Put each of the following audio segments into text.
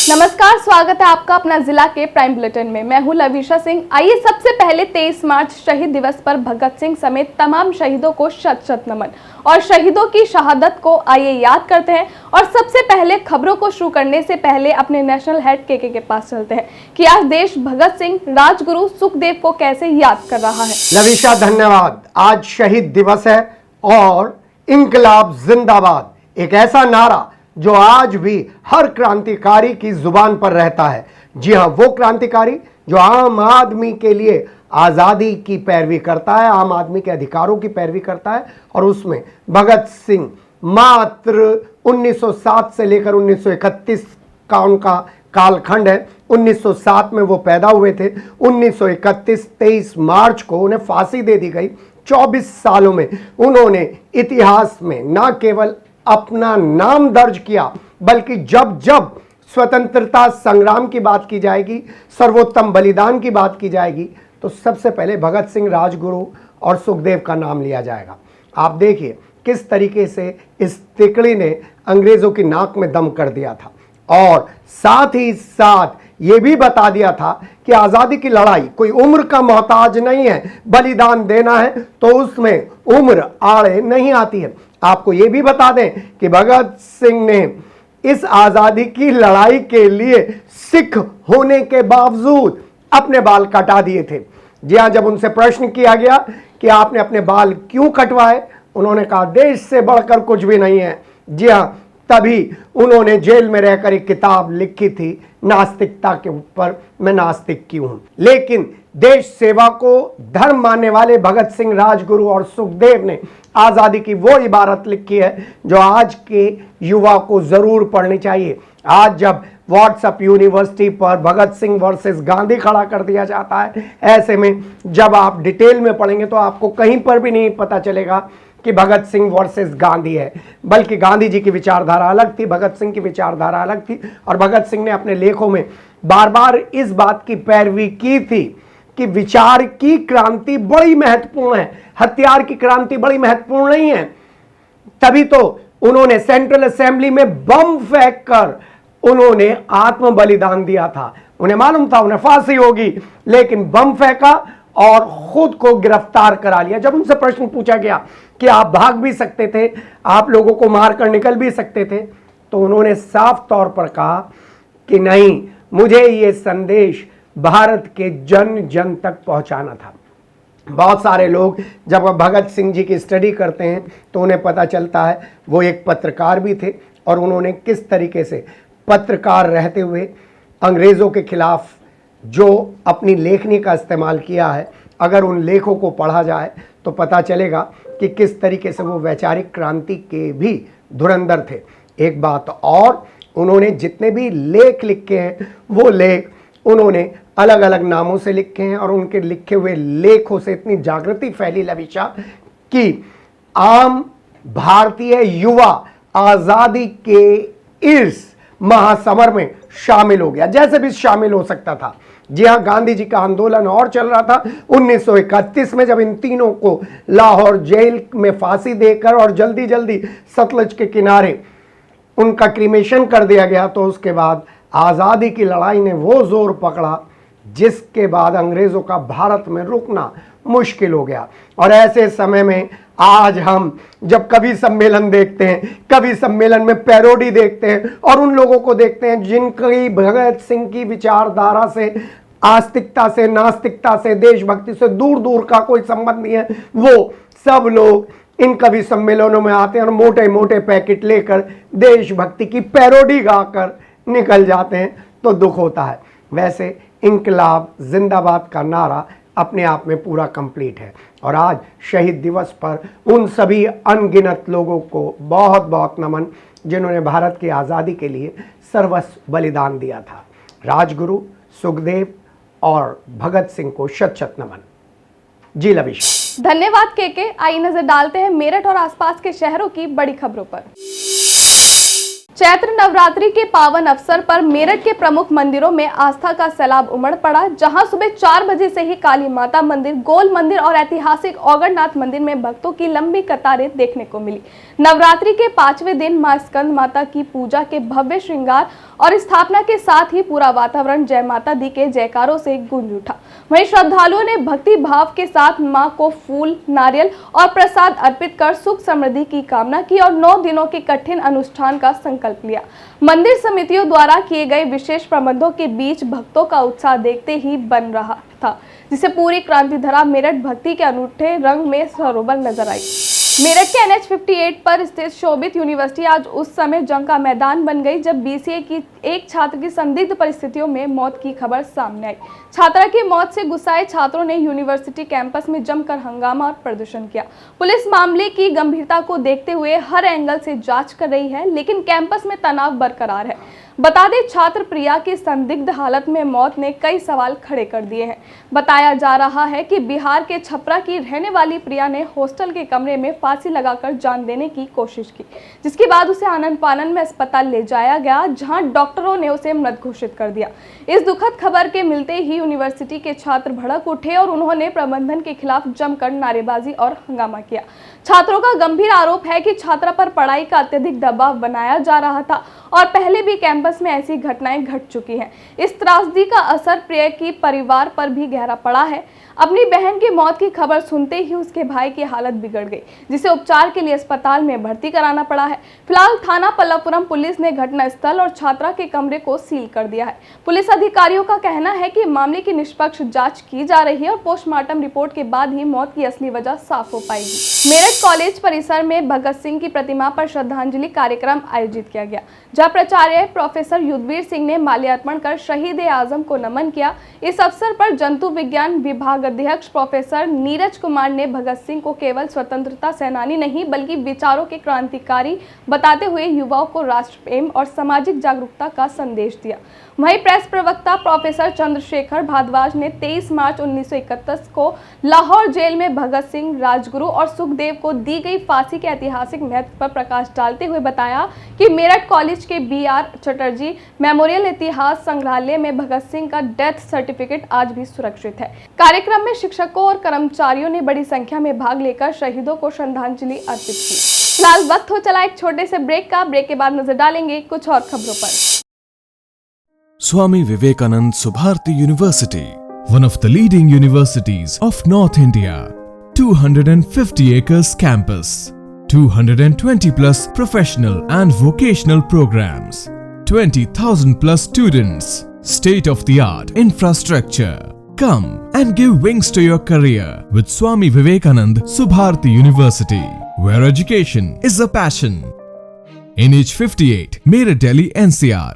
नमस्कार, स्वागत है आपका अपना जिला के प्राइम बुलेटिन में। मैं हूं लवीशा सिंह। आइए सबसे पहले 23 मार्च शहीद दिवस पर भगत सिंह समेत तमाम शहीदों को शत शत नमन और शहीदों की शहादत को आइए याद करते हैं। और सबसे पहले खबरों को शुरू करने से पहले अपने नेशनल हेड के पास चलते हैं कि आज देश भगत सिंह, राजगुरु सुखदेव को कैसे याद कर रहा है। लवीशा धन्यवाद। आज शहीद दिवस है और इंकलाब जिंदाबाद एक ऐसा नारा जो आज भी हर क्रांतिकारी की जुबान पर रहता है। जी हां, वो क्रांतिकारी जो आम आदमी के लिए आजादी की पैरवी करता है, आम आदमी के अधिकारों की पैरवी करता है। और उसमें भगत सिंह मात्र 1907 से लेकर 1931 का उनका कालखंड है। 1907 में वो पैदा हुए थे। 1931 23 मार्च को उन्हें फांसी दे दी गई। 24 सालों में उन्होंने इतिहास में न केवल अपना नाम दर्ज किया, बल्कि जब जब स्वतंत्रता संग्राम की बात की जाएगी, सर्वोत्तम बलिदान की बात की जाएगी, तो सबसे पहले भगत सिंह, राजगुरु और सुखदेव का नाम लिया जाएगा। आप देखिए किस तरीके से इस तिकड़ी ने अंग्रेजों की नाक में दम कर दिया था और साथ ही साथ ये भी बता दिया था कि आज़ादी की लड़ाई कोई उम्र का मोहताज नहीं है। बलिदान देना है तो उसमें उम्र आड़े नहीं आती है। आपको ये भी बता दें कि भगत सिंह ने इस आज़ादी की लड़ाई के लिए सिख होने के बावजूद अपने बाल कटा दिए थे। जी हाँ, जब उनसे प्रश्न किया गया कि आपने अपने बाल क्यों कटवाए, उन्होंने कहा देश से बढ़कर कुछ भी नहीं है। जी हाँ, तभी उन्होंने जेल में रहकर एक किताब लिखी थी नास्तिकता के ऊपर, मैं नास्तिक क्यों हूं। लेकिन देश सेवा को धर्म मानने वाले भगत सिंह, राजगुरु और सुखदेव ने आजादी की वो इबारत लिखी है जो आज के युवा को जरूर पढ़नी चाहिए। आज जब व्हाट्सएप यूनिवर्सिटी पर भगत सिंह वर्सेस गांधी खड़ा कर दिया जाता है, ऐसे में जब आप डिटेल में पढ़ेंगे तो आपको कहीं पर भी नहीं पता चलेगा कि भगत सिंह वर्सेस गांधी है, बल्कि गांधी जी की विचारधारा अलग थी, भगत सिंह की विचारधारा अलग थी। और भगत सिंह ने अपने लेखों में बार बार इस बात की पैरवी की थी कि विचार की क्रांति बड़ी महत्वपूर्ण है, हथियार की क्रांति बड़ी महत्वपूर्ण नहीं है। तभी तो उन्होंने सेंट्रल असेंबली में बम फेंक कर उन्होंने आत्म बलिदान दिया था। उन्हें मालूम था उन्हें फांसी होगी, लेकिन बम फेंका और खुद को गिरफ्तार करा लिया। जब उनसे प्रश्न पूछा गया कि आप भाग भी सकते थे, आप लोगों को मारकर निकल भी सकते थे, तो उन्होंने साफ तौर पर कहा कि नहीं, मुझे ये संदेश भारत के जन जन तक पहुंचाना था। बहुत सारे लोग जब भगत सिंह जी की स्टडी करते हैं तो उन्हें पता चलता है वो एक पत्रकार भी थे और उन्होंने किस तरीके से पत्रकार रहते हुए अंग्रेज़ों के खिलाफ जो अपनी लेखनी का इस्तेमाल किया है। अगर उन लेखों को पढ़ा जाए तो पता चलेगा कि किस तरीके से वो वैचारिक क्रांति के भी धुरंधर थे। एक बात और, उन्होंने जितने भी लेख लिखे हैं वो लेख उन्होंने अलग अलग नामों से लिखे हैं और उनके लिखे हुए लेखों से इतनी जागृति फैली लवीशा कि आम भारतीय युवा आज़ादी के इस महासमर में शामिल हो गया, जैसे भी शामिल हो सकता था। जी हाँ, गांधी जी का आंदोलन और चल रहा था। 1931 में जब इन तीनों को लाहौर जेल में फांसी देकर और जल्दी जल्दी सतलज के किनारे उनका क्रीमेशन कर दिया गया, तो उसके बाद आज़ादी की लड़ाई ने वो जोर पकड़ा जिसके बाद अंग्रेज़ों का भारत में रुकना मुश्किल हो गया। और ऐसे समय में आज हम जब कवि सम्मेलन देखते हैं, कवि सम्मेलन में पैरोडी देखते हैं और उन लोगों को देखते हैं जिनकी भगत सिंह की विचारधारा से, आस्तिकता से, नास्तिकता से, देशभक्ति से दूर दूर का कोई संबंध नहीं है, वो सब लोग इन कवि सम्मेलनों में आते हैं और मोटे मोटे पैकेट लेकर देशभक्ति की पैरोडी गाकर निकल जाते हैं, तो दुख होता है। वैसे इंकलाब जिंदाबाद का नारा अपने आप में पूरा कंप्लीट है। और आज शहीद दिवस पर उन सभी अनगिनत लोगों को बहुत बहुत नमन जिन्होंने भारत की आज़ादी के लिए सर्वस्व बलिदान दिया था। राजगुरु, सुखदेव और भगत सिंह को शत शत नमन। जी लवीश। धन्यवाद के। आइए नजर डालते हैं मेरठ और आसपास के शहरों की बड़ी खबरों पर। चैत्र नवरात्रि के पावन अवसर पर मेरठ के प्रमुख मंदिरों में आस्था का सैलाब उमड़ पड़ा, जहां सुबह 4 बजे से ही काली माता मंदिर, गोल मंदिर और ऐतिहासिक औगरनाथ मंदिर में भक्तों की लंबी कतारें देखने को मिली। नवरात्रि के 5वें दिन मां स्कंद माता की पूजा के भव्य श्रृंगार और स्थापना के साथ ही पूरा वातावरण जय माता दी के जयकारों से गूंज उठा। वहीं श्रद्धालुओं ने भक्ति भाव के साथ मां को फूल, नारियल और प्रसाद अर्पित कर सुख समृद्धि की कामना की और 9 दिनों के कठिन अनुष्ठान का संकल्प लिया। मंदिर समितियों द्वारा किए गए विशेष प्रबंधों के बीच भक्तों का उत्साह देखते ही बन रहा था, जिसे पूरी क्रांतिधरा मेरठ भक्ति के अनूठे रंग में सरोवर नजर आई। मेरठ के NH 58 पर स्थित शोभित यूनिवर्सिटी आज उस समय जंग का मैदान बन गई जब BCA की एक छात्र की संदिग्ध परिस्थितियों में मौत की खबर सामने आई। छात्रा की मौत से गुस्साए छात्रों ने यूनिवर्सिटी कैंपस में जमकर हंगामा और प्रदर्शन किया। पुलिस मामले की गंभीरता को देखते हुए हर एंगल से जांच कर रही है, लेकिन कैंपस में तनाव बरकरार है। बता दें, छात्र प्रिया की संदिग्ध हालत में मौत ने कई सवाल खड़े कर दिए हैं। बताया जा रहा है कि बिहार के छपरा की रहने वाली प्रिया ने हॉस्टल के कमरे में फांसी लगाकर जान देने की कोशिश की, जिसके बाद उसे आनन फानन में अस्पताल ले जाया गया, जहां डॉक्टरों ने उसे मृत घोषित कर दिया। इस दुखद खबर के मिलते ही यूनिवर्सिटी के छात्र भड़क उठे और उन्होंने प्रबंधन के खिलाफ जमकर नारेबाजी और हंगामा किया। छात्रों का गंभीर आरोप है कि छात्रा पर पढ़ाई का अत्यधिक दबाव बनाया जा रहा था और पहले भी कैंपस में ऐसी घटनाएं घट चुकी हैं। इस त्रासदी का असर प्रिया की परिवार पर भी गहरा पड़ा है। अपनी बहन की मौत की खबर सुनते ही उसके भाई की हालत बिगड़ गई, जिसे उपचार के लिए अस्पताल में भर्ती कराना पड़ा है। फिलहाल थाना पल्लवपुरम पुलिस ने घटनास्थल और छात्रा के कमरे को सील कर दिया है। पुलिस अधिकारियों का कहना है कि मामले की निष्पक्ष जांच की जा रही है और पोस्टमार्टम रिपोर्ट के बाद ही मौत की असली वजह साफ हो पाएगी। मेरठ कॉलेज परिसर में भगत सिंह की प्रतिमा पर श्रद्धांजलि कार्यक्रम आयोजित किया गया, जहां प्राचार्य प्रोफेसर युद्धवीर सिंह ने माल्यार्पण कर शहीद-ए-आजम को नमन किया। इस अवसर पर जंतु विज्ञान विभाग अध्यक्ष प्रोफेसर नीरज कुमार ने भगत सिंह को केवल स्वतंत्रता सेनानी नहीं बल्कि विचारों के क्रांतिकारी बताते हुए युवाओं को राष्ट्र प्रेम और सामाजिक जागरूकता का संदेश दिया। वहीं प्रेस प्रवक्ता प्रोफेसर चंद्रशेखर भारद्वाज ने 23 मार्च 1931 को लाहौर जेल में भगत सिंह, राजगुरु और सुखदेव को दी गई फांसी के ऐतिहासिक महत्व पर प्रकाश डालते हुए बताया कि मेरठ कॉलेज के BR चटर्जी मेमोरियल इतिहास संग्रहालय में भगत सिंह का डेथ सर्टिफिकेट आज भी सुरक्षित है। कार्यक्रम में शिक्षकों और कर्मचारियों ने बड़ी संख्या में भाग लेकर शहीदों को श्रद्धांजलि अर्पित की। फिलहाल वक्त हो चला एक छोटे से ब्रेक का। ब्रेक के बाद नजर डालेंगे कुछ और खबरों पर। Swami Vivekanand Subharti University, one of the leading universities of North India. 250 acres campus, 220 plus professional and vocational programs, 20,000 plus students, state of the art infrastructure. Come and give wings to your career with Swami Vivekanand Subharti University, where education is a passion. NH 58, Meerut, Delhi, NCR.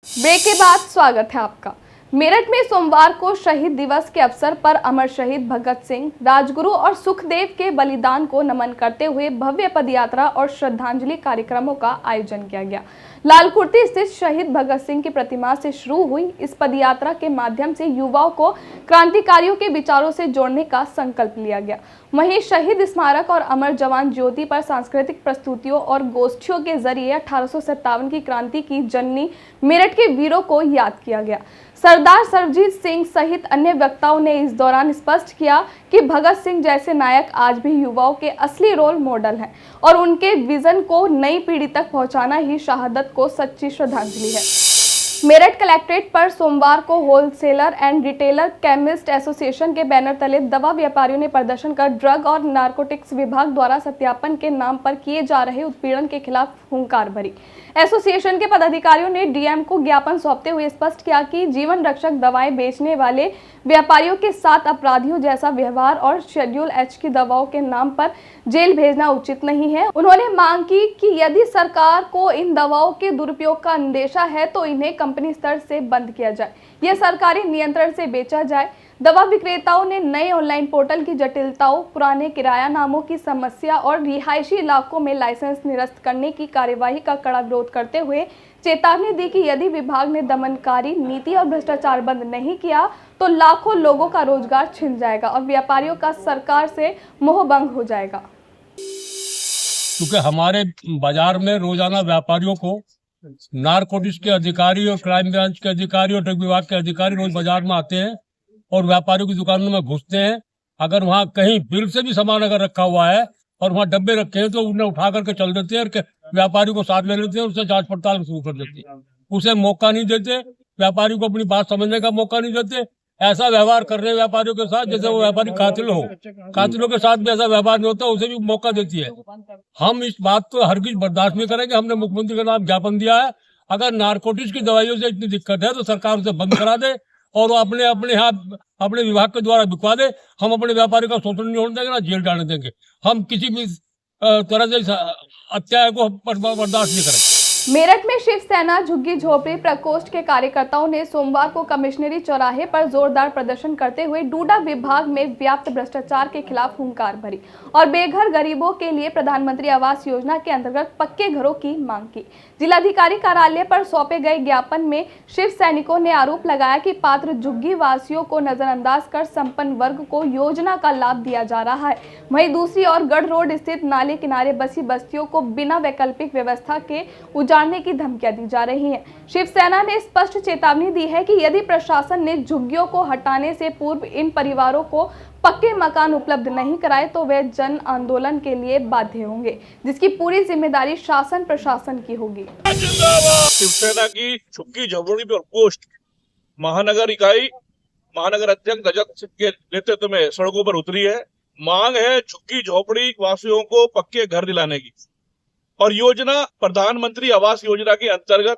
Break के बाद स्वागत है आपका। मेरठ में सोमवार को शहीद दिवस के अवसर पर अमर शहीद भगत सिंह, राजगुरु और सुखदेव के बलिदान को नमन करते हुए भव्य पदयात्रा और श्रद्धांजलि कार्यक्रमों का आयोजन किया गया। लालकुर्ती स्थित शहीद भगत सिंह की प्रतिमा से शुरू हुई इस पदयात्रा के माध्यम से युवाओं को क्रांतिकारियों के विचारों से जोड़ने का संकल्प लिया गया। वहीं शहीद स्मारक और अमर जवान ज्योति पर सांस्कृतिक प्रस्तुतियों और गोष्ठियों के जरिए 1857 की क्रांति की जननी मेरठ के वीरों को याद किया गया। सरदार सरबजीत सिंह सहित अन्य वक्ताओं ने इस दौरान स्पष्ट किया कि भगत सिंह जैसे नायक आज भी युवाओं के असली रोल मॉडल हैं और उनके विजन को नई पीढ़ी तक पहुंचाना ही शहादत को सच्ची श्रद्धांजलि है। मेरठ कलेक्ट्रेट पर सोमवार को wholesaler and retailer chemist association के बैनर तले दवा व्यापारियों ने प्रदर्शन कर ड्रग और नारकोटिक्स विभाग द्वारा सत्यापन के नाम पर किए जा रहे उत्पीड़न के खिलाफ हुंकार भरी। एसोसिएशन के पदाधिकारियों ने डीएम को ज्ञापन सौंपते हुए स्पष्ट किया कि जीवन रक्षक दवाएं बेचने वाले व्यापारियों के साथ अपराधियों जैसा व्यवहार और शेड्यूल H की दवाओं के नाम पर जेल भेजना उचित नहीं है। उन्होंने मांग की कि यदि सरकार को इन दवाओं के दुरुपयोग का अंदेशा है तो इन्हें कंपनी स्तर से बंद किया जाए, यह सरकारी नियंत्रण से बेचा जाए। दवा विक्रेताओं ने नए ऑनलाइन पोर्टल की जटिलताओं, पुराने किराया नामों की समस्या और रिहायशी इलाकों में लाइसेंस निरस्त करने की कार्यवाही का कड़ा विरोध करते हुए चेतावनी दी कि यदि विभाग ने दमनकारी नीति और भ्रष्टाचार बंद नहीं किया तो लाखों लोगों का रोजगार छिन जाएगा और व्यापारियों का सरकार से मोहभंग हो जाएगा। क्योंकि हमारे बाजार में रोजाना व्यापारियों को नारकोटिक्स के अधिकारी और क्राइम ब्रांच के अधिकारी और ड्रग विभाग के अधिकारी रोज बाजार में आते हैं और व्यापारियों की दुकानों में घुसते हैं। अगर वहाँ कहीं बिल से भी सामान अगर रखा हुआ है और वहाँ डब्बे रखे हैं तो उन्हें उठा करके चल देते हैं और व्यापारी को साथ ले लेते हैं, उससे जांच पड़ताल शुरू कर देते हैं। उसे मौका नहीं देते, व्यापारी को अपनी बात समझने का मौका नहीं देते। ऐसा व्यवहार कर रहे हैं व्यापारियों के साथ जैसे वो व्यापारी कातिल हो। कातिलों के साथ भी ऐसा व्यवहार नहीं होता, उसे भी मौका देती है। हम इस बात को हरगिज बर्दाश्त नहीं करेंगे। हमने मुख्यमंत्री के नाम ज्ञापन दिया है, अगर नारकोटिक्स की दवाइयों से इतनी दिक्कत है तो सरकार उसे बंद करा दे और वो अपने विभाग के द्वारा बिकवा दे। हम अपने व्यापारी का शोषण नहीं होने देंगे, ना जेल डालने देंगे। हम किसी भी तरह से अत्याचार को बर्दाश्त नहीं करेंगे। मेरठ में शिवसेना झुग्गी झोपड़ी प्रकोष्ठ के कार्यकर्ताओं ने सोमवार को कमिश्नरी चौराहे पर जोरदार प्रदर्शन करते हुए डूडा विभाग में व्याप्त भ्रष्टाचार के खिलाफ हुंकार भरी और बेघर गरीबों के लिए प्रधानमंत्री आवास योजना के अंतर्गत पक्के घरों की मांग की। जिलाधिकारी कार्यालय पर सौंपे गए ज्ञापन में शिव सैनिकों ने आरोप लगाया कि पात्र झुग्गी वासियों को नजरअंदाज कर संपन्न वर्ग को योजना का लाभ दिया जा रहा है। वहीं दूसरी ओर गढ़ रोड स्थित नाले किनारे बसी बस्तियों को बिना वैकल्पिक व्यवस्था के उजाड़ने की धमकियां दी जा रही हैं। शिवसेना ने स्पष्ट चेतावनी दी है कि यदि प्रशासन ने झुग्गियों को हटाने से पूर्व इन परिवारों को पक्के मकान उपलब्ध नहीं कराए तो वे जन आंदोलन के लिए बाध्य होंगे, जिसकी पूरी जिम्मेदारी शासन प्रशासन की होगी। शिवसेना की झुग्गी झोपड़ी प्रकोष्ठ महानगर इकाई महानगर अध्यक्ष रजत सिंह के नेतृत्व में सड़कों पर उतरी है। मांग है झुग्गी झोपड़ी वासियों को पक्के घर दिलाने की। और योजना प्रधानमंत्री आवास योजना के अंतर्गत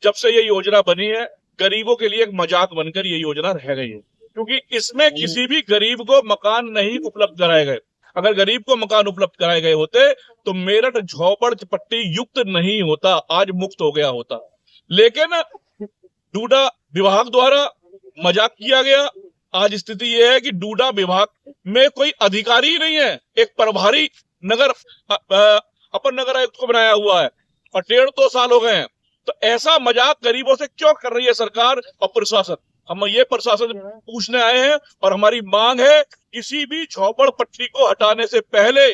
जब से ये योजना बनी है, गरीबों के लिए एक मजाक बनकर ये योजना रह गई है, क्योंकि इसमें किसी भी गरीब को मकान नहीं उपलब्ध कराए गए। अगर गरीब को मकान उपलब्ध कराए गए होते तो मेरठ झोपड़ पट्टी युक्त नहीं होता, आज मुक्त हो गया होता। लेकिन डूडा विभाग द्वारा मजाक किया गया। आज स्थिति यह है कि डूडा विभाग में कोई अधिकारी ही नहीं है, एक प्रभारी नगर अपर नगर आयुक्त को बनाया हुआ है और 1.5-2 साल हो गए हैं। तो ऐसा मजाक गरीबों से क्यों कर रही है सरकार और प्रशासन? हम ये प्रशासन पूछने आए हैं और हमारी मांग है किसी भी झोपड़ पट्टी को हटाने से पहले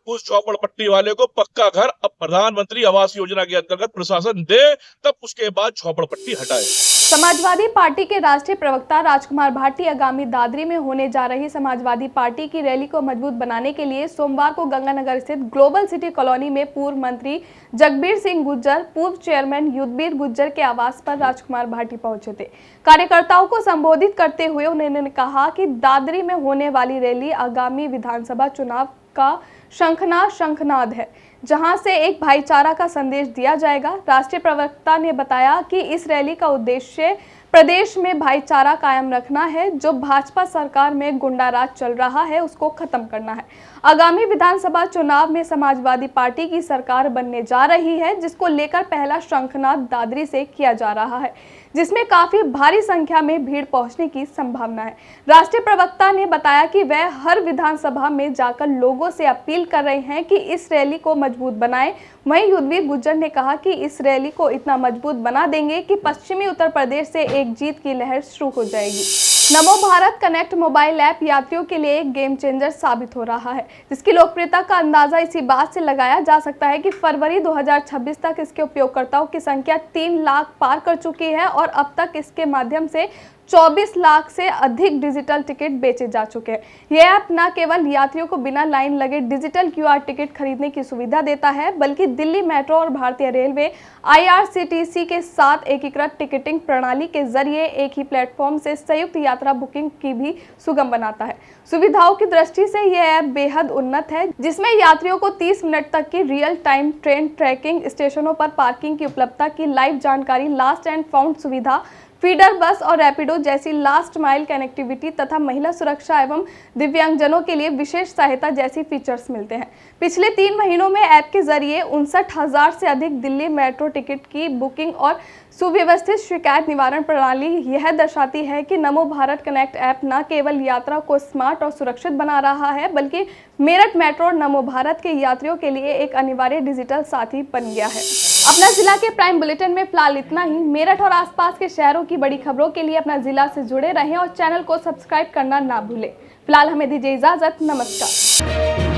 उस झोपड़ पट्टी वाले को पक्का घर अब प्रधानमंत्री आवास योजना के अंतर्गत प्रशासन दे, तब उसके बाद झोपड़ पट्टी हटाए। समाजवादी पार्टी के राष्ट्रीय प्रवक्ता राजकुमार भाटी आगामी दादरी में होने जा रही समाजवादी पार्टी की रैली को मजबूत बनाने के लिए सोमवार को गंगानगर स्थित ग्लोबल सिटी कॉलोनी में पूर्व मंत्री जगबीर सिंह गुज्जर, पूर्व चेयरमैन युद्धवीर गुज्जर के आवास पर राजकुमार भाटी पहुंचे थे। कार्यकर्ताओं को संबोधित करते हुए उन्होंने कहा कि दादरी में होने वाली रैली आगामी विधानसभा चुनाव का शंखनाद है, जहां से एक भाईचारा का संदेश दिया जाएगा। राष्ट्रीय प्रवक्ता ने बताया कि इस रैली का उद्देश्य प्रदेश में भाईचारा कायम रखना है। जो भाजपा सरकार में गुंडाराज चल रहा है उसको खत्म करना है। आगामी विधानसभा चुनाव में समाजवादी पार्टी की सरकार बनने जा रही है, जिसको लेकर पहला शंखनाद दादरी से किया जा रहा है, जिसमें काफी भारी संख्या में भीड़ पहुंचने की संभावना है। राष्ट्रीय प्रवक्ता ने बताया कि वह हर विधानसभा में जाकर लोगों से अपील कर रहे हैं कि इस रैली को मजबूत बनाएं। वहीं युद्धवीर गुज्जर ने कहा कि इस रैली को इतना मजबूत बना देंगे कि पश्चिमी उत्तर प्रदेश से एक जीत की लहर शुरू हो जाएगी। नमो भारत कनेक्ट मोबाइल ऐप यात्रियों के लिए एक गेम चेंजर साबित हो रहा है, जिसकी लोकप्रियता का अंदाजा इसी बात से लगाया जा सकता है कि फरवरी 2026 तक इसके उपयोगकर्ताओं की संख्या 3 लाख पार कर चुकी है और अब तक इसके माध्यम से 24 लाख से अधिक डिजिटल टिकट बेचे जा चुके हैं। यह ऐप न केवल यात्रियों को बिना लाइन लगे डिजिटल QR टिकट खरीदने की सुविधा देता है, बल्कि दिल्ली मेट्रो और भारतीय रेलवे IRCTC के साथ एकीकृत टिकटिंग प्रणाली के जरिए एक ही प्लेटफॉर्म से संयुक्त यात्रा बुकिंग की भी सुगम बनाता है। सुविधाओं की दृष्टि से यह ऐप बेहद उन्नत है, जिसमें यात्रियों को 30 मिनट तक की रियल टाइम ट्रेन ट्रैकिंग, स्टेशनों पर पार्किंग की उपलब्धता की लाइव जानकारी, लास्ट एंड फाउंड सुविधा, फीडर बस और रैपिडो जैसी लास्ट माइल कनेक्टिविटी तथा महिला सुरक्षा एवं दिव्यांगजनों के लिए विशेष सहायता जैसी फीचर्स मिलते हैं। पिछले 3 महीनों में ऐप के जरिए 59,000 से अधिक दिल्ली मेट्रो टिकट की बुकिंग और सुव्यवस्थित शिकायत निवारण प्रणाली यह दर्शाती है कि नमो भारत कनेक्ट ऐप न केवल यात्रा को स्मार्ट और सुरक्षित बना रहा है, बल्कि मेरठ मेट्रो और नमो भारत के यात्रियों के लिए एक अनिवार्य डिजिटल साथी बन गया है। अपना जिला के प्राइम बुलेटिन में फिलहाल इतना ही। मेरठ और आसपास के शहरों की बड़ी खबरों के लिए अपना जिला से जुड़े रहें और चैनल को सब्सक्राइब करना ना भूलें। फिलहाल हमें दीजिए इजाजत। नमस्कार।